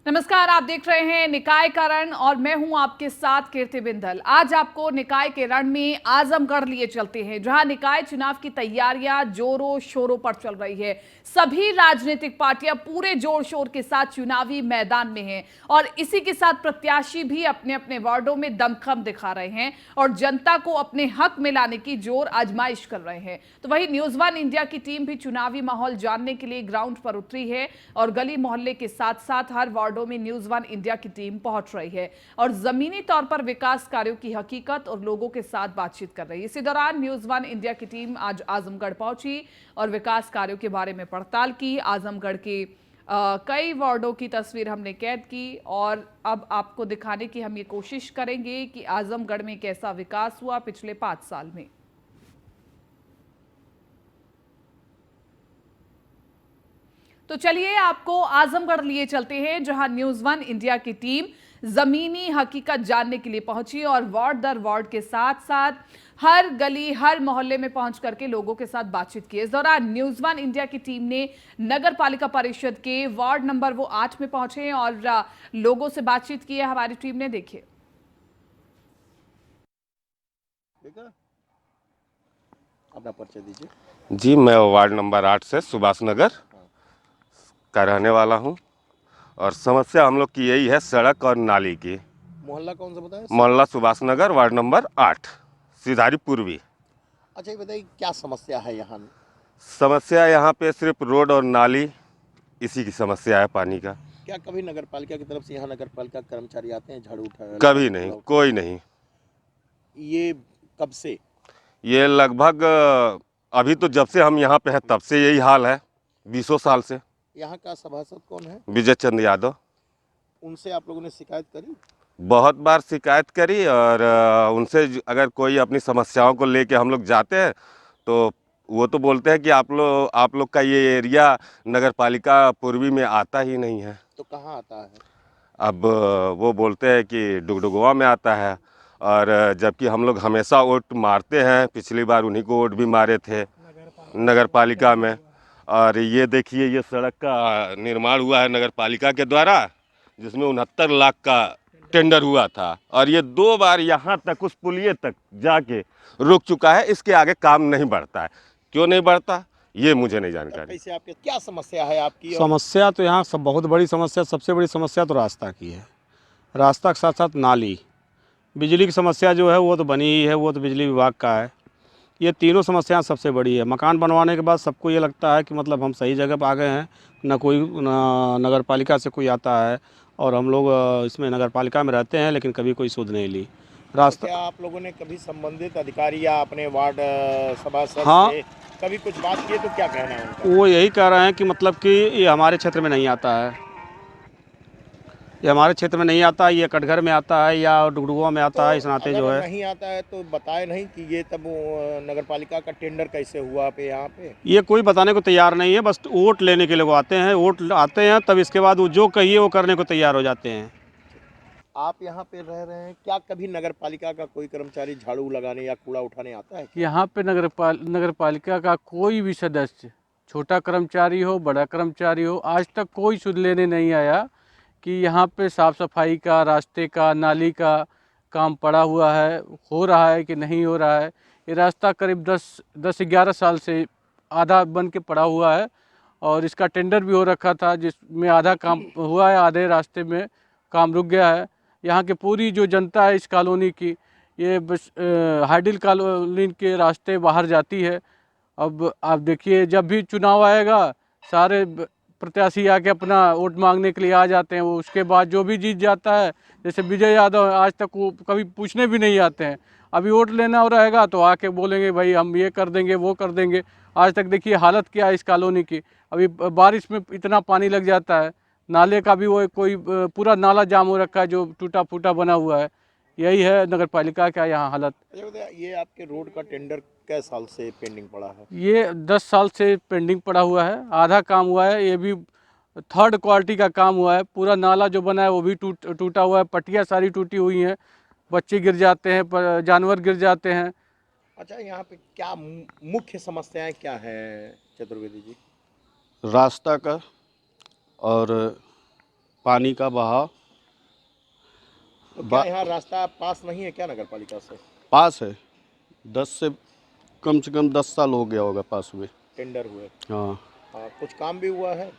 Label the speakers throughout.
Speaker 1: नमस्कार, आप देख रहे हैं निकाय का रण और मैं हूं आपके साथ कीर्ति बिंदल। आज आपको निकाय के रण में आजमगढ़ लिए चलते हैं, जहां निकाय चुनाव की तैयारियां जोरों शोरों पर चल रही है। सभी राजनीतिक पार्टियां पूरे जोर शोर के साथ चुनावी मैदान में हैं और इसी के साथ प्रत्याशी भी अपने अपने वार्डों में दमखम दिखा रहे हैं और जनता को अपने हक में लाने की जोर आजमाइश कर रहे हैं। तो वहीं न्यूज वन इंडिया की टीम भी चुनावी माहौल जानने के लिए ग्राउंड पर उतरी है और गली मोहल्ले के साथ साथ हर वार्डों में न्यूज वन इंडिया की टीम पहुंच रही है और जमीनी तौर पर विकास कार्यों की हकीकत और लोगों के साथ बातचीत कर रही है। इसी दौरान न्यूज वन इंडिया की टीम आज आजमगढ़ पहुंची और विकास कार्यों के बारे में पड़ताल की। आजमगढ़ के कई वार्डों की तस्वीर हमने कैद की और अब आपको दिखाने की हम ये कोशिश करेंगे कि आजमगढ़ में कैसा विकास हुआ पिछले 5 साल में। तो चलिए आपको आजमगढ़ लिए चलते हैं, जहां न्यूज वन इंडिया की टीम जमीनी हकीकत जानने के लिए पहुंची और वार्ड दर वार्ड के साथ साथ हर गली हर मोहल्ले में पहुंच करके लोगों के साथ बातचीत की। इस दौरान न्यूज वन इंडिया की टीम ने नगर पालिका परिषद के वार्ड नंबर वो 8 में पहुंचे और लोगों से बातचीत की है हमारी टीम ने। देखिए,
Speaker 2: अपना परिचय दीजिए।
Speaker 3: जी, मैं वार्ड नंबर 8 से सुभाष नगर का रहने वाला हूं और समस्या हम लोग की यही है सड़क और नाली की।
Speaker 2: मोहल्ला कौन सा बताया?
Speaker 3: मोहल्ला सुभाष नगर, वार्ड नंबर 8, सिधारी पूर्वी।
Speaker 2: अच्छा, ये बताइए क्या समस्या है यहाँ?
Speaker 3: समस्या यहाँ पे सिर्फ रोड और नाली, इसी की समस्या है पानी का।
Speaker 2: क्या कभी नगर पालिका की तरफ से यहाँ नगर पालिका कर्मचारी आते हैं झाड़ू उठा?
Speaker 3: कभी नहीं, कोई नहीं।
Speaker 2: ये कब से?
Speaker 3: ये लगभग अभी तो जब से हम यहाँ पे हैं तब से यही हाल है, 20 साल से।
Speaker 2: यहाँ का सभासद कौन है?
Speaker 3: विजय चंद यादव।
Speaker 2: उनसे आप लोगों ने शिकायत करी?
Speaker 3: बहुत बार शिकायत करी और उनसे अगर कोई अपनी समस्याओं को लेके हम लोग जाते हैं तो वो तो बोलते हैं कि आप लोग का ये एरिया नगर पालिका पूर्वी में आता ही नहीं है।
Speaker 2: तो कहाँ आता है?
Speaker 3: अब वो बोलते हैं कि डुगडुगवा में आता है और जबकि हम लोग हमेशा वोट मारते हैं, पिछली बार उन्हीं को वोट भी मारे थे नगर पालिका में। और ये देखिए, ये सड़क का निर्माण हुआ है नगर पालिका के द्वारा, जिसमें 69 लाख का टेंडर हुआ था और ये 2 बार यहाँ तक उस पुलिये तक जाके रुक चुका है। इसके आगे काम नहीं बढ़ता है। क्यों नहीं बढ़ता ये मुझे नहीं जानकारी।
Speaker 2: कैसे आपके क्या समस्या है आपकी?
Speaker 4: समस्या तो यहाँ सब बहुत बड़ी समस्या, सबसे बड़ी समस्या तो रास्ता की है। रास्ता के साथ साथ नाली, बिजली की समस्या जो है वो तो बनी ही है, वो तो बिजली विभाग का है। ये तीनों समस्याएं सबसे बड़ी है। मकान बनवाने के बाद सबको ये लगता है कि मतलब हम सही जगह पर आ गए हैं, न कोई नगर पालिका से कोई आता है और हम लोग इसमें नगर पालिका में रहते हैं लेकिन कभी कोई सुध नहीं ली। रास्ता
Speaker 2: क्या आप लोगों ने कभी संबंधित अधिकारी या अपने वार्ड सभासद
Speaker 4: हाँ,
Speaker 2: से कभी कुछ बात की तो क्या कहना है उनका?
Speaker 4: वो यही कह रहे हैं कि मतलब कि ये हमारे क्षेत्र में नहीं आता है, ये हमारे क्षेत्र में नहीं आता है, ये कटघर में आता है या डुगडुगवा में आता है। इस नाते जो है
Speaker 2: नहीं आता है तो बताए नहीं कि ये तब नगर पालिका का टेंडर कैसे हुआ पे यहाँ पे?
Speaker 4: ये कोई बताने को तैयार नहीं है, बस वोट लेने के लिए वो आते हैं, वोट आते हैं तब इसके बाद वो जो कहिए वो करने को तैयार हो जाते हैं।
Speaker 2: आप यहाँ पे रह रहे हैं, क्या कभी नगर पालिका का कोई कर्मचारी झाड़ू लगाने या कूड़ा उठाने आता है?
Speaker 5: यहाँ पे नगर पालिका का कोई भी सदस्य, छोटा कर्मचारी हो बड़ा कर्मचारी हो, आज तक कोई सुध लेने नहीं आया कि यहाँ पे साफ़ सफाई का, रास्ते का, नाली का काम पड़ा हुआ है, हो रहा है कि नहीं हो रहा है। ये रास्ता करीब 10-11 साल से आधा बन के पड़ा हुआ है और इसका टेंडर भी हो रखा था, जिसमें आधा काम हुआ है, आधे रास्ते में काम रुक गया है। यहाँ की पूरी जो जनता है इस कॉलोनी की, ये बस हाइडिल कॉलोनी के रास्ते बाहर जाती है। अब आप देखिए, जब भी चुनाव आएगा सारे प्रत्याशी आके अपना वोट मांगने के लिए आ जाते हैं। वो उसके बाद जो भी जीत जाता है, जैसे विजय यादव है, आज तक वो कभी पूछने भी नहीं आते हैं। अभी वोट लेना रहेगा तो आके बोलेंगे भाई हम ये कर देंगे वो कर देंगे। आज तक देखिए हालत क्या है इस कॉलोनी की। अभी बारिश में इतना पानी लग जाता है, नाले का भी वो कोई पूरा नाला जाम हो रखा है जो टूटा फूटा बना हुआ है। यही है नगर पालिका का यहाँ हालत।
Speaker 2: ये आपके रोड का टेंडर कै साल से पेंडिंग पड़ा है?
Speaker 5: ये 10 साल से पेंडिंग पड़ा हुआ है, आधा काम हुआ है, ये भी थर्ड क्वालिटी का काम हुआ है। पूरा नाला जो बना है वो भी टूटा हुआ है, पट्टियाँ सारी टूटी हुई हैं, बच्चे गिर जाते हैं, जानवर गिर जाते हैं।
Speaker 2: अच्छा, यहाँ पे क्या मुख्य समस्याएं क्या है चतुर्वेदी जी?
Speaker 4: रास्ता का और पानी का बहाव
Speaker 2: तो क्या यहाँ रास्ता पास नहीं है क्या नगर पालिका से?
Speaker 4: पास है। 10 से कम 10 साल हो गया होगा पास हुए।
Speaker 2: टेंडर हुए?
Speaker 4: हाँ
Speaker 2: हाँ, कुछ काम भी हुआ है?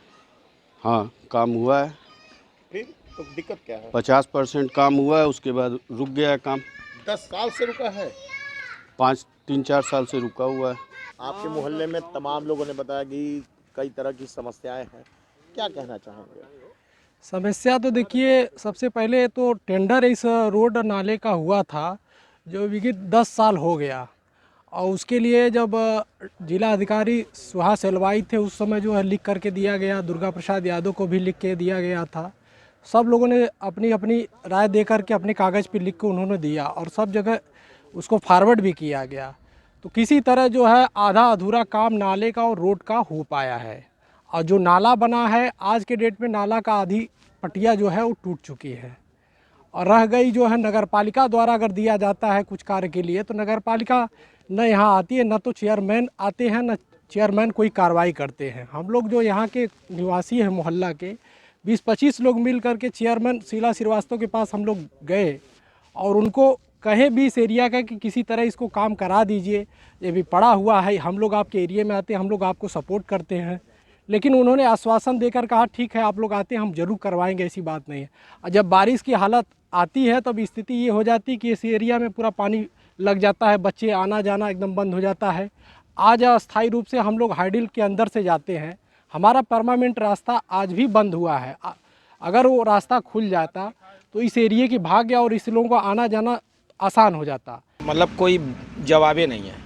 Speaker 4: हाँ, काम हुआ है।
Speaker 2: फिर तो दिक्कत क्या है?
Speaker 4: 50% काम हुआ है, उसके बाद रुक गया है काम।
Speaker 2: 10 साल से रुका है?
Speaker 4: 3-4 साल से रुका हुआ है।
Speaker 2: आपके मोहल्ले में तमाम लोगों ने बताया कि कई तरह की समस्याएं हैं, क्या कहना चाहेंगे?
Speaker 6: समस्या तो देखिए, सबसे पहले तो टेंडर इस रोड नाले का हुआ था जो विगत 10 साल हो गया, और उसके लिए जब जिला अधिकारी सुहास एलवाई थे उस समय जो है लिख करके दिया गया, दुर्गा प्रसाद यादव को भी लिख के दिया गया था। सब लोगों ने अपनी अपनी राय दे करके अपने कागज़ पे लिख के उन्होंने दिया और सब जगह उसको फॉरवर्ड भी किया गया। तो किसी तरह जो है आधा अधूरा काम नाले का और रोड का हो पाया है, और जो नाला बना है आज के डेट में नाला का आधी पटिया जो है वो टूट चुकी है, और रह गई जो है नगर पालिका द्वारा अगर दिया जाता है कुछ कार्य के लिए तो नगर पालिका न यहाँ आती है, न तो चेयरमैन आते हैं, न चेयरमैन कोई कार्रवाई करते हैं। हम लोग जो यहाँ के निवासी हैं मोहल्ला के 20-25 लोग मिल करके चेयरमैन शीला श्रीवास्तव के पास हम लोग गए और उनको कहे भी इस एरिया का कि किसी तरह इसको काम करा दीजिए, ये भी पड़ा हुआ है, हम लोग आपके एरिया में आते हैं, हम लोग आपको सपोर्ट करते हैं। लेकिन उन्होंने आश्वासन देकर कहा ठीक है आप लोग आते हैं हम ज़रूर करवाएंगे, ऐसी बात नहीं है। और जब बारिश की हालत आती है तब स्थिति ये हो जाती है कि इस एरिया में पूरा पानी लग जाता है, बच्चे आना जाना एकदम बंद हो जाता है। आज अस्थायी रूप से हम लोग हाइडिल के अंदर से जाते हैं, हमारा परमानेंट रास्ता आज भी बंद हुआ है। अगर वो रास्ता खुल जाता तो इस एरिया की भाग्य और इस लोगों को आना जाना आसान हो जाता।
Speaker 7: मतलब कोई जवाबे नहीं है।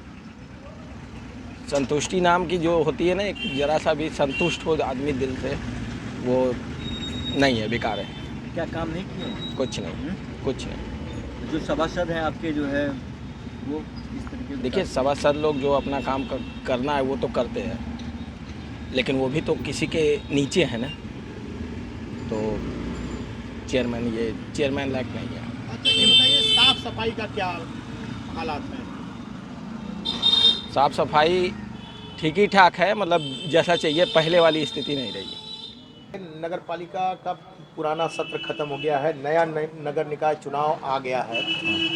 Speaker 7: संतुष्टि नाम की जो होती है ना, एक जरा सा भी संतुष्ट हो आदमी दिल से, वो नहीं है, बेकार है।
Speaker 8: क्या काम नहीं किए?
Speaker 7: कुछ नहीं, कुछ नहीं।
Speaker 8: जो सभासद हैं आपके जो है वो इस तरीके से
Speaker 7: देखिए, सभासद लोग जो अपना काम करना है वो तो करते हैं, लेकिन वो भी तो किसी के नीचे है ना, तो चेयरमैन लायक नहीं है।
Speaker 2: अच्छा, ये साफ सफाई का क्या हालात है?
Speaker 7: साफ सफाई ठीक ही ठाक है, मतलब जैसा चाहिए, पहले वाली स्थिति नहीं रही।
Speaker 2: नगर पालिका का पुराना सत्र खत्म हो गया है, नया नगर निकाय चुनाव आ गया है,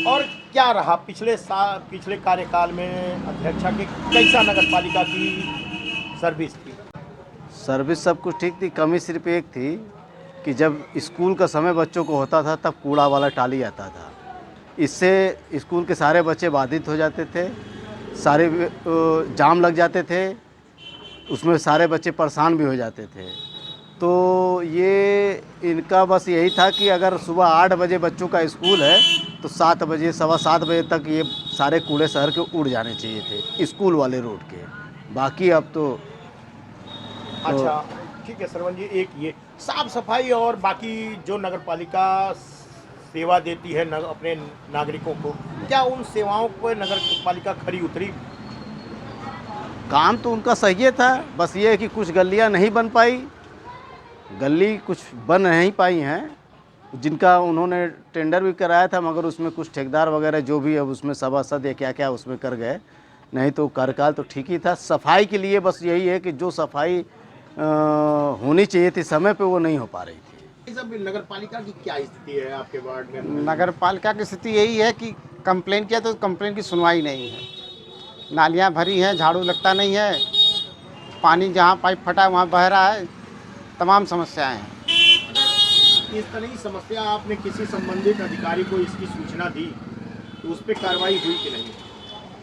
Speaker 2: और क्या रहा पिछले कार्यकाल में अध्यक्षा के कैसा नगर पालिका की सर्विस थी?
Speaker 9: सर्विस सब कुछ ठीक थी, कमी सिर्फ एक थी कि जब स्कूल का समय बच्चों को होता था तब कूड़ा वाला टाली आता था। इससे स्कूल के सारे बच्चे बाधित हो जाते थे, सारे जाम लग जाते थे, उसमें सारे बच्चे परेशान भी हो जाते थे। तो ये इनका बस यही था कि अगर सुबह 8 बजे बच्चों का स्कूल है तो 7 बजे 7:15 बजे तक ये सारे कूड़े शहर के उड़ जाने चाहिए थे, स्कूल वाले रोड के। बाकी अब तो
Speaker 2: अच्छा ठीक है सरवन जी, एक ये साफ सफाई और बाकी जो नगर पालिका सेवा देती है अपने नागरिकों को, क्या उन सेवाओं को नगर पालिका खरी उतरी?
Speaker 9: काम तो उनका सही था, बस ये है कि कुछ गलियां नहीं बन पाई, गली कुछ बन नहीं पाई हैं, जिनका उन्होंने टेंडर भी कराया था, मगर उसमें कुछ ठेकेदार वगैरह जो भी अब उसमें सभासद या क्या क्या उसमें कर गए, नहीं तो कार्यकाल तो ठीक ही था। सफाई के लिए बस यही है कि जो सफाई होनी चाहिए थी समय पे वो नहीं हो पा रही थी।
Speaker 2: सब नगर पालिका की क्या स्थिति है आपके वार्ड में?
Speaker 10: नगर पालिका की स्थिति यही है कि कंप्लेन किया तो कंप्लेन की सुनवाई नहीं है, नालियाँ भरी हैं, झाड़ू लगता नहीं है, पानी जहाँ पाइप फटा है वहाँ बह रहा है, तमाम समस्याएं हैं।
Speaker 2: इस तरह की समस्या आपने किसी संबंधित अधिकारी को इसकी सूचना दी तो उस पर कार्रवाई हुई कि नहीं?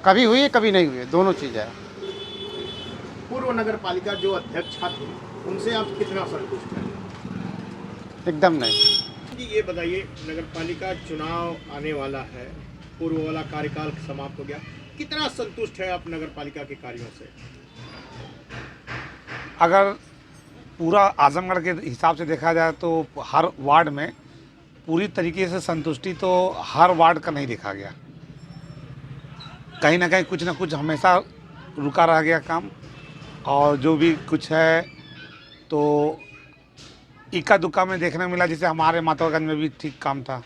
Speaker 10: कभी हुई है कभी नहीं हुई है, दोनों चीज़ है।
Speaker 2: पूर्व नगर पालिका जो अध्यक्षा थे उनसे आप कितना संतुष्ट हैं?
Speaker 10: एकदम नहीं।
Speaker 2: जी ये बताइए, नगर पालिका चुनाव आने वाला है, पूर्व वाला कार्यकाल समाप्त हो गया, कितना संतुष्ट है आप नगर पालिका के कार्यों से?
Speaker 11: अगर पूरा आजमगढ़ के हिसाब से देखा जाए तो हर वार्ड में पूरी तरीके से संतुष्टि तो हर वार्ड का नहीं देखा गया, कहीं ना कहीं कुछ ना कुछ हमेशा रुका रह गया काम, और जो भी कुछ है तो इक्का दुक्का में देखने मिला। जैसे हमारे माथुरगंज में भी ठीक काम था,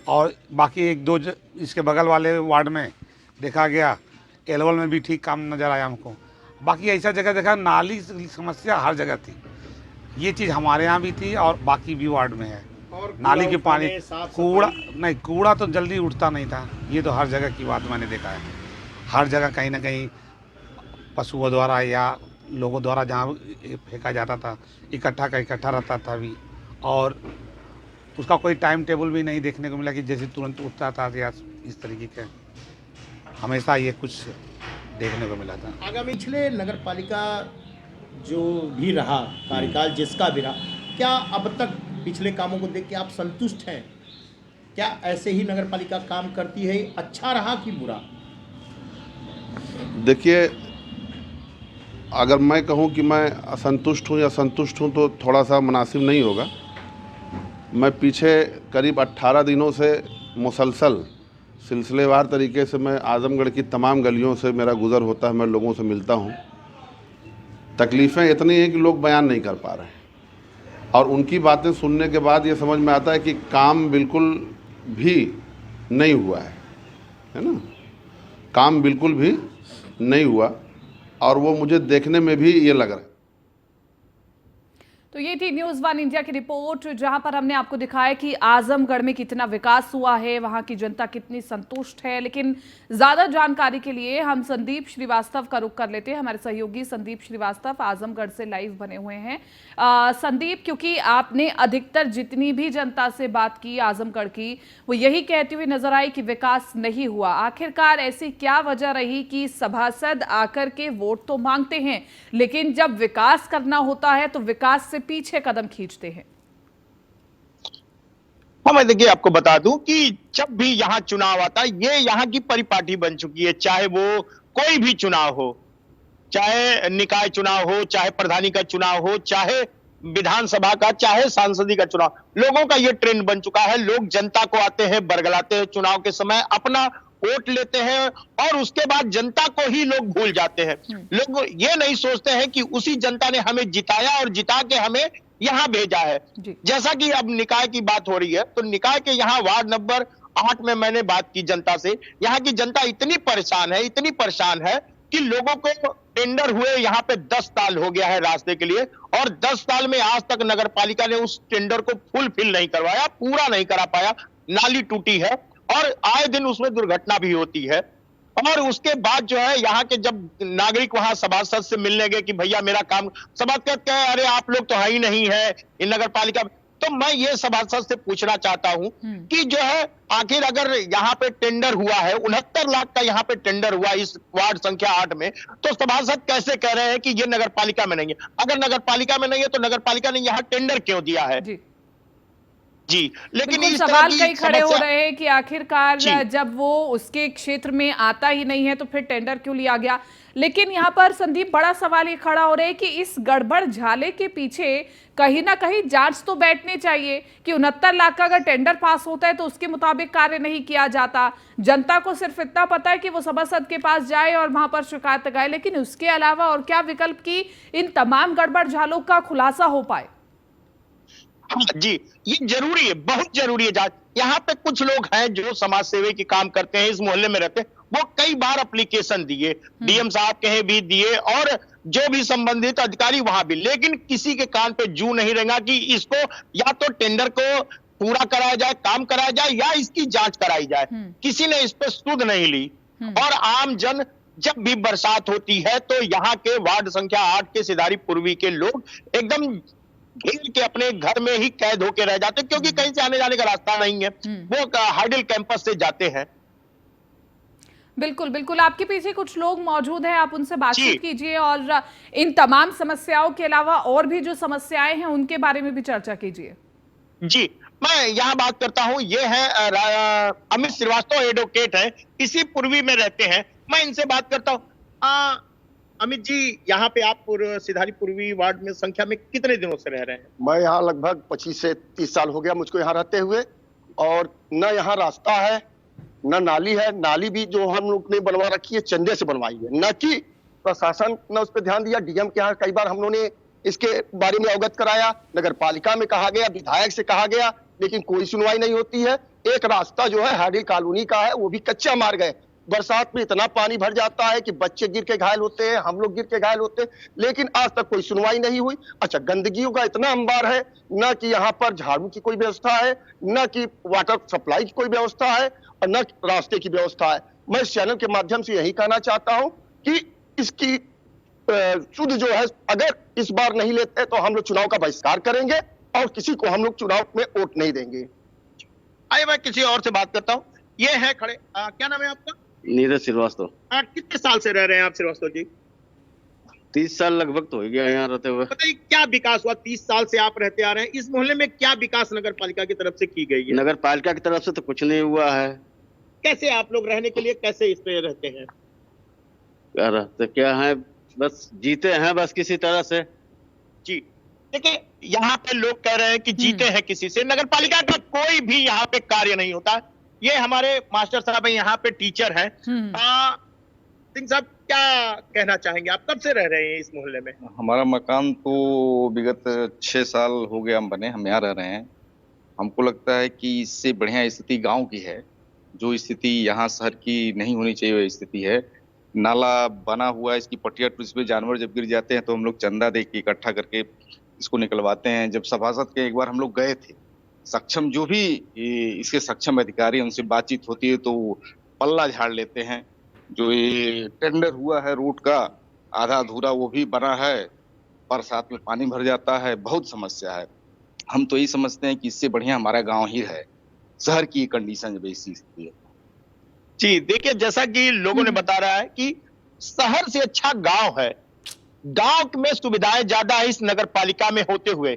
Speaker 11: और बाकी 1-2 इसके बगल वाले वार्ड में देखा गया, एलवल में भी ठीक काम नज़र आया हमको। बाकी ऐसा जगह देखा नाली की समस्या हर जगह थी, ये चीज़ हमारे यहाँ भी थी और बाकी भी वार्ड में है।
Speaker 2: और
Speaker 11: नाली के पानी,
Speaker 2: उठाने, साफ
Speaker 11: कूड़ा
Speaker 2: सफाई।
Speaker 11: नहीं, कूड़ा तो जल्दी उठता नहीं था। ये तो हर जगह की बात मैंने देखा है। हर जगह कहीं ना कहीं पशुओं द्वारा या लोगों द्वारा जहाँ फेंका जाता था, इकट्ठा का इकट्ठा रहता था भी, और उसका कोई टाइम टेबल भी नहीं देखने को मिला कि जैसे तुरंत उठता था या इस तरीके के, हमेशा ये कुछ देखने को मिला था।
Speaker 2: आगामी पिछले नगर पालिका जो भी रहा कार्यकाल जिसका भी रहा, क्या अब तक पिछले कामों को देख के आप संतुष्ट हैं? क्या ऐसे ही नगर पालिका काम करती है? अच्छा रहा कि बुरा?
Speaker 12: देखिए, अगर मैं कहूं कि मैं असंतुष्ट हूं या संतुष्ट हूं तो थोड़ा सा मुनासिब नहीं होगा। मैं पीछे करीब 18 दिनों से मुसलसल सिलसिलेवार तरीके से मैं आजमगढ़ की तमाम गलियों से मेरा गुज़र होता है, मैं लोगों से मिलता हूं। तकलीफ़ें इतनी हैं कि लोग बयान नहीं कर पा रहे हैं, और उनकी बातें सुनने के बाद ये समझ में आता है कि काम बिल्कुल भी नहीं हुआ है ना, काम बिल्कुल भी नहीं हुआ, और वो मुझे देखने में भी ये लग रहा है।
Speaker 1: तो ये थी न्यूज़ वन इंडिया की रिपोर्ट, जहां पर हमने आपको दिखाया कि आजमगढ़ में कितना विकास हुआ है, वहां की जनता कितनी संतुष्ट है। लेकिन ज़्यादा जानकारी के लिए हम संदीप श्रीवास्तव का रुख कर लेते हैं। हमारे सहयोगी संदीप श्रीवास्तव आजमगढ़ से लाइव बने हुए हैं। संदीप, क्योंकि आपने अधिकतर जितनी भी जनता से बात की आजमगढ़ की, वो यही कहती हुई नजर आई कि विकास नहीं हुआ। आखिरकार ऐसी क्या वजह रही कि सभासद आकर के वोट तो मांगते हैं, लेकिन जब विकास करना होता है तो विकास से पीछे कदम खींचते हैं?
Speaker 2: हाँ, मैं देखिए आपको बता दूं कि जब भी यहाँ चुनाव आता है, ये यहाँ की परिपाटी बन चुकी है। चाहे वो कोई भी चुनाव हो, चाहे निकाय चुनाव हो, चाहे प्रधानी का चुनाव हो, चाहे विधानसभा का, चाहे सांसदी का चुनाव, लोगों का ये ट्रेंड बन चुका है। लोग जनता को आते हैं, बरगलाते हैं चुनाव के समय, अपना वोट लेते हैं और उसके बाद जनता को ही लोग भूल जाते हैं। लोग ये नहीं सोचते हैं कि उसी जनता ने हमें जिताया और जिता के हमें यहाँ भेजा है। जैसा कि अब निकाय की बात हो रही है, तो निकाय के यहाँ वार्ड नंबर 8 में मैंने बात की जनता से। यहाँ की जनता इतनी परेशान है, इतनी परेशान है कि लोगों को टेंडर हुए यहाँ पे 10 साल हो गया है रास्ते के लिए, और 10 साल में आज तक नगर पालिका ने उस टेंडर को फुलफिल नहीं करवाया, पूरा नहीं करा पाया। नाली टूटी है और आए दिन उसमें दुर्घटना भी होती है। और उसके बाद जो है यहाँ के जब नागरिक वहां सभासद से मिलने गए कि भैया मेरा काम, सभासद कहते हैं अरे आप लोग तो है ही नहीं है इन नगर पालिका। तो मैं ये सभासद से पूछना चाहता हूं कि जो है आखिर अगर यहाँ पे टेंडर हुआ है, 69 लाख का यहाँ पे टेंडर हुआ इस वार्ड संख्या 8 में, तो सभासद कैसे कह रहे हैं कि ये नगर पालिका में नहीं है? अगर नगर पालिका में नहीं है तो नगर पालिका ने यहाँ टेंडर क्यों दिया है? जी, लेकिन इस
Speaker 1: सवाल कई खड़े हो रहे हैं कि आखिरकार जब वो उसके क्षेत्र में आता ही नहीं है तो फिर टेंडर क्यों लिया गया। लेकिन यहाँ पर संदीप, बड़ा सवाल ये खड़ा हो रहा है कि इस गड़बड़ झाले के पीछे कहीं ना कहीं जांच तो बैठनी चाहिए कि 69 लाख का अगर टेंडर पास होता है तो उसके मुताबिक कार्य नहीं किया जाता। जनता को सिर्फ इतना पता है कि वो सभासद के पास जाए और वहां पर शिकायत लगाए, लेकिन उसके अलावा और क्या विकल्प की इन तमाम गड़बड़ झालों का खुलासा हो पाए?
Speaker 2: हाँ जी, ये जरूरी है, बहुत जरूरी है जांच। यहाँ पे कुछ लोग हैं जो समाज सेवा की काम करते हैं, इस मोहल्ले में रहते हैं, वो कई बार एप्लीकेशन दिए, डीएम साहब के भी दिए और जो भी संबंधित अधिकारी वहां भी, लेकिन किसी के कान पे जू नहीं रहेगा कि इसको या तो टेंडर को पूरा कराया जाए, काम कराया जाए, या इसकी जांच कराई जाए। किसी ने इस पर सुध नहीं ली। और आम जन जब भी बरसात होती है तो यहाँ के वार्ड संख्या 8 के सिधारी पूर्वी के लोग एकदम घेर के अपने घर में ही कैद होके रह जाते, क्योंकि कहीं से आने जाने का रास्ता नहीं है। वो हाइडल कैंपस से जाते हैं।
Speaker 1: बिल्कुल बिल्कुल, आपके पीछे कुछ लोग मौजूद हैं, आप उनसे बातचीत कीजिए और इन तमाम समस्याओं के अलावा और भी जो समस्याएं हैं उनके बारे में भी चर्चा कीजिए।
Speaker 2: जी, मैं यहाँ बात करता हूँ, ये है अमित श्रीवास्तव, एडवोकेट है, इसी पूर्वी में रहते हैं। मैं इनसे बात करता हूँ। अमित जी, यहाँ पे आप सिधारी पूर्वी वार्ड में संख्या में कितने दिनों से रह रहे हैं?
Speaker 13: मैं यहाँ लगभग 25 से 30 साल हो गया मुझको यहाँ रहते हुए, और न यहाँ रास्ता है न नाली है। नाली भी जो हम लोग ने बनवा रखी है चंदे से बनवाई है, न कि प्रशासन ने उस पर ध्यान दिया। डीएम के यहाँ कई बार हम लोगों ने इसके बारे में अवगत कराया, नगर पालिका में कहा गया, विधायक से कहा गया, लेकिन कोई सुनवाई नहीं होती है। एक रास्ता जो है हाडिल कॉलोनी का है, वो भी कच्चा मार्ग है, बरसात में इतना पानी भर जाता है कि बच्चे गिर के घायल होते हैं, हम लोग गिर के घायल होते हैं, लेकिन आज तक कोई सुनवाई नहीं हुई। अच्छा, गंदगियों का इतना अंबार है, न कि यहाँ पर झाड़ू की कोई व्यवस्था है, न कि वाटर सप्लाई की कोई व्यवस्था है, और न रास्ते की व्यवस्था है। मैं इस चैनल के माध्यम से यही कहना चाहता हूं कि इसकी सुध जो है, अगर इस बार नहीं लेते तो हम लोग चुनाव का बहिष्कार करेंगे और किसी को हम लोग चुनाव में वोट नहीं देंगे। आइए मैं किसी और से बात करता हूँ। ये है खड़े, क्या नाम है आपका?
Speaker 9: नीरज श्रीवास्तव।
Speaker 13: कितने साल से रह रहे हैं आप श्रीवास्तव जी?
Speaker 9: 30 साल लगभग तो हो गया यहाँ रहते हुए।
Speaker 13: बताइए क्या विकास हुआ? 30 साल से आप रहते आ रहे हैं, इस मोहल्ले में क्या विकास नगर पालिका की तरफ से की गई है?
Speaker 9: नगर पालिका की तरफ से तो कुछ नहीं हुआ है।
Speaker 13: कैसे आप लोग रहने के लिए कैसे इस पे रहते हैं?
Speaker 9: क्या रहते क्या है, बस जीते हैं बस किसी तरह से।
Speaker 13: जी देखिए, यहाँ पे लोग कह रहे हैं कि जीते हैं किसी से, नगर पालिका का कोई भी यहाँ पे कार्य नहीं होता। ये हमारे मास्टर साहब है, यहाँ पे टीचर हैं। सिंह साहब क्या कहना चाहेंगे, आप कब से रह रहे हैं इस मोहल्ले में?
Speaker 14: हमारा मकान तो विगत 6 साल हो गया हम बने, हम यहाँ रह रहे हैं। हमको लगता है कि इससे बढ़िया स्थिति गांव की है, जो स्थिति यहाँ शहर की नहीं होनी चाहिए वह स्थिति है। नाला बना हुआ है, इसकी पट्टियां टूट पे जानवर जब गिर जाते हैं तो हम लोग चंदा दे के इकट्ठा करके इसको निकलवाते हैं। जब सभासद के एक बार हम लोग गए थे, सक्षम जो भी इसके सक्षम अधिकारी उनसे बातचीत होती है तो पल्ला झाड़ लेते हैं। जो ये टेंडर हुआ है रोड का आधा अधूरा वो भी बना है, बरसात में पानी भर जाता है, बहुत समस्या है। हम तो यही समझते हैं कि इससे बढ़िया हमारा गांव ही है, शहर की कंडीशन जब ऐसी स्थिति है।
Speaker 13: जी देखिए, जैसा कि लोगों ने बता रहा है कि शहर से अच्छा गांव है, गांव में सुविधाएं ज्यादा है इस नगर पालिका में होते हुए।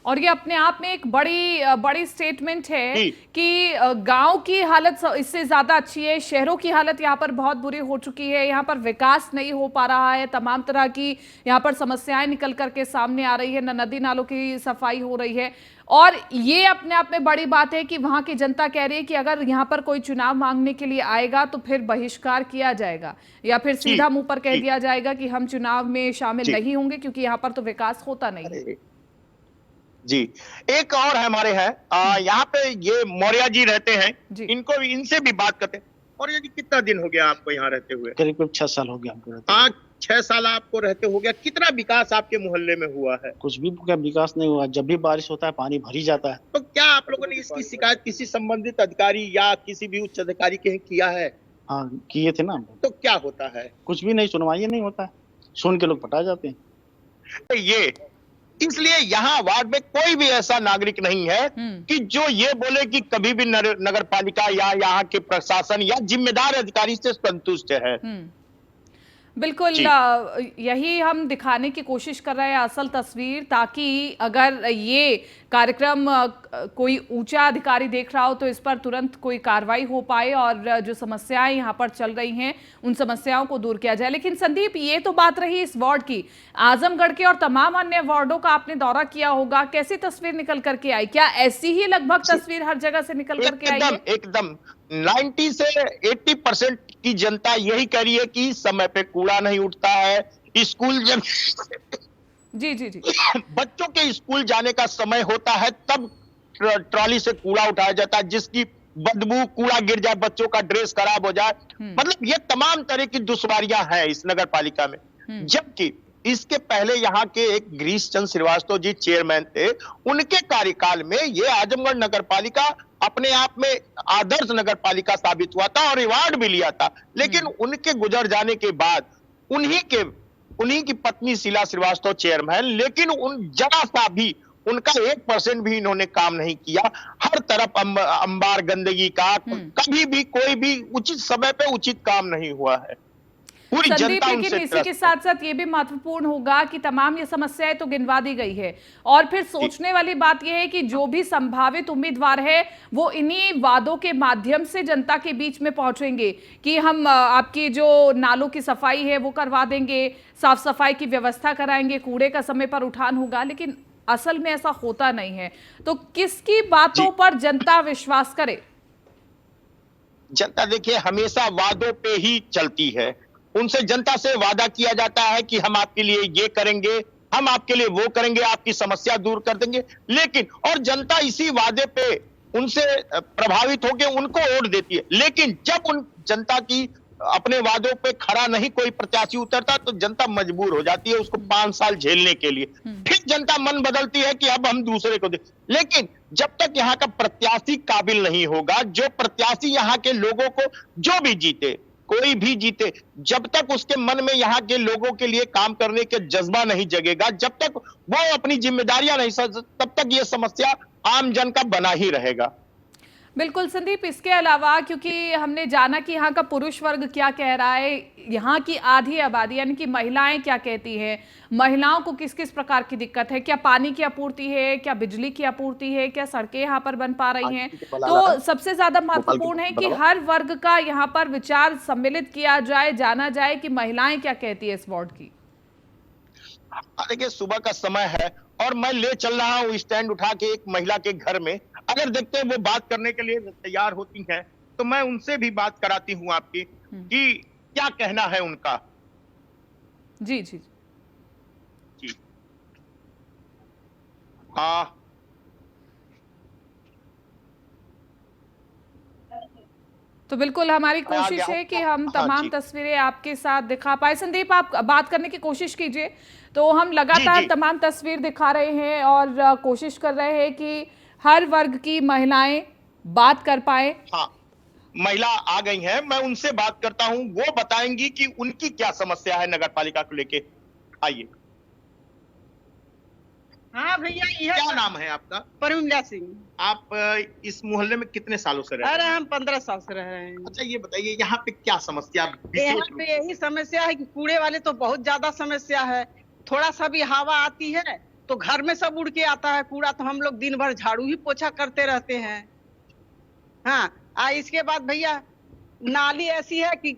Speaker 1: और ये अपने आप में एक बड़ी स्टेटमेंट है कि गांव की हालत इससे ज्यादा अच्छी है, शहरों की हालत यहाँ पर बहुत बुरी हो चुकी है, यहाँ पर विकास नहीं हो पा रहा है, तमाम तरह की यहाँ पर समस्याएं निकल करके सामने आ रही है, न नदी नालों की सफाई हो रही है। और ये अपने आप में बड़ी बात है कि वहां की जनता कह रही है कि अगर यहाँ पर कोई चुनाव मांगने के लिए आएगा तो फिर बहिष्कार किया जाएगा या फिर सीधा मुंह पर कह दिया जाएगा कि हम चुनाव में शामिल नहीं होंगे क्योंकि यहाँ पर तो विकास होता नहीं है।
Speaker 13: जी एक और हमारे हैं, यहाँ पे ये मौर्या जी रहते हैं, इनको इनसे भी बात करते हैं। मौर्या जी, कितना दिन हो गया आपको यहाँ रहते हुए?
Speaker 7: करीब 6 साल हो गया हमको रहते।
Speaker 13: 6 साल आपको रहते हो गया, कितना विकास आपके मोहल्ले में हुआ है?
Speaker 7: कुछ भी विकास नहीं हुआ, जब भी बारिश होता है पानी भर ही जाता है।
Speaker 13: तो क्या आप लोगों ने इसकी शिकायत किसी संबंधित अधिकारी या किसी भी उच्च अधिकारी के किया है?
Speaker 7: हाँ किए थे ना।
Speaker 13: तो क्या होता है?
Speaker 7: कुछ भी नहीं, सुनवाई नहीं होता है, सुन के लोग पटा जाते हैं।
Speaker 13: ये इसलिए यहाँ वार्ड में कोई भी ऐसा नागरिक नहीं है कि जो ये बोले कि कभी भी नगर पालिका या यहाँ के प्रशासन या जिम्मेदार अधिकारी से संतुष्ट है।
Speaker 1: बिल्कुल, यही हम दिखाने की कोशिश कर रहे हैं असल तस्वीर, ताकि अगर ये कार्यक्रम कोई ऊंचा अधिकारी देख रहा हो तो इस पर तुरंत कोई कार्रवाई हो पाए और जो समस्याएं यहाँ पर चल रही हैं उन समस्याओं को दूर किया जाए। लेकिन संदीप, ये तो बात रही इस वार्ड की, आजमगढ़ के और तमाम अन्य वार्डों का आपने दौरा किया होगा, कैसी तस्वीर निकल करके आई? क्या ऐसी ही लगभग तस्वीर हर जगह से निकल करके आई है?
Speaker 13: एकदम 90 से 80% की जनता यही कह रही है कि समय पे कूड़ा नहीं उठता है, स्कूल जब
Speaker 1: जी
Speaker 13: बच्चों के स्कूल जाने का समय होता है तब ट्रॉली से कूड़ा उठाया जाता है, जिसकी बदबू, कूड़ा गिर जाए, बच्चों का ड्रेस खराब हो जाए। मतलब ये तमाम तरह की दुश्वारियां हैं इस नगर पालिका में। जबकि इसके पहले यहाँ के एक गिरीश चंद्र श्रीवास्तव जी चेयरमैन थे, उनके कार्यकाल में ये आजमगढ़ नगर पालिका अपने आप में आदर्श नगर पालिका साबित हुआ था और अवार्ड भी लिया था। लेकिन उनके गुजर जाने के बाद उन्हीं की पत्नी शीला श्रीवास्तव चेयरमैन, लेकिन जरा सा भी उनका 1% भी इन्होंने काम नहीं किया। हर तरफ अंबार गंदगी का, कभी भी कोई भी उचित समय पे उचित काम नहीं हुआ है।
Speaker 1: संदीप, लेकिन इसी के साथ साथ ये भी महत्वपूर्ण होगा कि तमाम ये समस्याएं तो गिनवा दी गई है और फिर सोचने वाली बात यह है कि जो भी संभावित उम्मीदवार है वो इन्हीं वादों के माध्यम से जनता के बीच में पहुंचेंगे कि हम आपकी जो नालों की सफाई है वो करवा देंगे, साफ सफाई की व्यवस्था कराएंगे, कूड़े का समय पर उठान होगा, लेकिन असल में ऐसा होता नहीं है। तो किसकी बातों पर जनता विश्वास करे?
Speaker 13: जनता देखिए हमेशा वादों पे ही चलती है। उनसे जनता से वादा किया जाता है कि हम आपके लिए ये करेंगे, हम आपके लिए वो करेंगे, आपकी समस्या दूर कर देंगे, लेकिन और जनता इसी वादे पे उनसे प्रभावित होकर उनको वोट देती है। लेकिन जनता की अपने वादों पे खड़ा नहीं कोई प्रत्याशी उतरता तो जनता मजबूर हो जाती है उसको 5 साल झेलने के लिए। फिर जनता मन बदलती है कि अब हम दूसरे को दे। लेकिन जब तक यहाँ का प्रत्याशी काबिल नहीं होगा, जो प्रत्याशी यहाँ के लोगों को, जो भी जीते, कोई भी जीते, जब तक उसके मन में यहाँ के लोगों के लिए काम करने के जज्बा नहीं जगेगा, जब तक वो अपनी जिम्मेदारियां नहीं समझ, तब तक ये समस्या आम जन का बना ही रहेगा।
Speaker 1: बिल्कुल संदीप, इसके अलावा क्योंकि हमने जाना कि यहाँ का पुरुष वर्ग क्या कह रहा है, यहाँ की आधी आबादी यानी कि महिलाएं क्या कहती हैं, महिलाओं को किस किस प्रकार की दिक्कत है, क्या पानी की आपूर्ति है, क्या बिजली की आपूर्ति है, क्या सड़कें यहाँ पर बन पा रही हैं। तो सबसे ज्यादा महत्वपूर्ण है कि हर वर्ग का यहाँ पर विचार सम्मिलित किया जाए, जाना जाए कि महिलाएं क्या कहती है इस वार्ड की।
Speaker 13: देखिए सुबह का समय है और मैं ले चल रहा हूँ स्टैंड उठा के एक महिला के घर में, अगर देखते हैं वो बात करने के लिए तैयार होती हैं तो मैं उनसे भी बात कराती हूँ आपकी कि क्या कहना है उनका।
Speaker 1: जी जी
Speaker 13: जी
Speaker 1: तो बिल्कुल हमारी कोशिश है कि हम तमाम तस्वीरें आपके साथ दिखा पाए। संदीप, आप बात करने की कोशिश कीजिए। तो हम लगातार तमाम तस्वीर दिखा रहे हैं और कोशिश कर रहे हैं कि हर वर्ग की महिलाएं बात कर पाए।
Speaker 13: हाँ, महिला आ गई हैं, मैं उनसे बात करता हूं, वो बताएंगी कि उनकी क्या समस्या है नगर पालिका को लेके। आइए।
Speaker 15: हाँ भैया,
Speaker 13: क्या नाम है आपका?
Speaker 15: परमिला सिंह।
Speaker 13: आप इस मोहल्ले में कितने सालों से रह रहे हैं?
Speaker 15: अरे हम 15 साल से रह रहे हैं।
Speaker 13: अच्छा ये बताइए यहाँ पे क्या समस्या?
Speaker 15: यहाँ पे यही समस्या है कि कूड़े वाले तो बहुत ज्यादा समस्या है। थोड़ा सा भी हवा आती है तो घर में सब उड़ के आता है कूड़ा, तो हम लोग दिन भर झाड़ू ही पोछा करते रहते हैं। हाँ, इसके बाद भैया नाली ऐसी है कि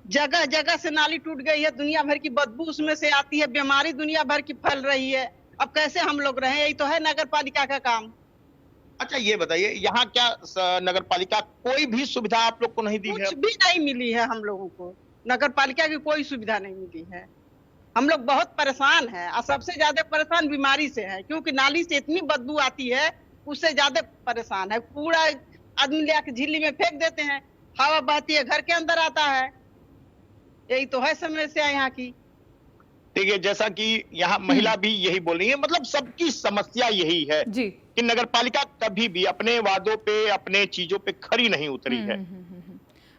Speaker 15: जगह जगह से नाली टूट गई है, दुनिया भर की बदबू उसमें से आती है, बीमारी दुनिया भर की फैल रही है। अब कैसे हम लोग रहें? यही तो है नगर पालिका का काम।
Speaker 13: अच्छा ये बताइए, यहाँ क्या नगर पालिका कोई भी सुविधा आप लोग को नहीं दी है?
Speaker 15: कुछ भी नहीं मिली है हम लोगों को, नगर पालिका की कोई सुविधा नहीं मिली है। हम लोग बहुत परेशान हैं और सबसे ज्यादा परेशान बीमारी से है, क्योंकि नाली से इतनी बदबू आती है, उससे ज्यादा परेशान है। कूड़ा आदमी ले आके झिल्ली में फेंक देते हैं, हवा बहती है घर के अंदर आता है। यही तो है समस्या यहाँ की।
Speaker 13: ठीक है, जैसा कि यहाँ महिला भी यही बोल रही है, मतलब सबकी समस्या यही है
Speaker 1: जी
Speaker 13: कि नगर पालिका कभी भी अपने वादों पे, अपने चीजों पे खरी नहीं उतरी है।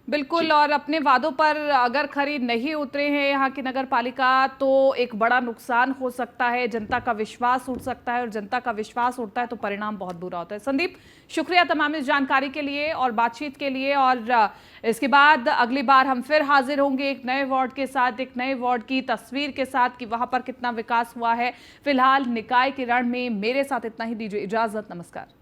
Speaker 1: बिल्कुल, और अपने वादों पर अगर खरी नहीं उतरे हैं यहाँ की नगर पालिका तो एक बड़ा नुकसान हो सकता है, जनता का विश्वास उठ सकता है, और जनता का विश्वास उठता है तो परिणाम बहुत बुरा होता है। संदीप, शुक्रिया तमाम इस जानकारी के लिए और बातचीत के लिए, और इसके बाद अगली बार हम फिर हाजिर होंगे एक नए वार्ड के साथ, एक नए वार्ड की तस्वीर के साथ कि वहाँ पर कितना विकास हुआ है। फिलहाल निकाय के रण में मेरे साथ इतना ही, दीजिए इजाजत, नमस्कार।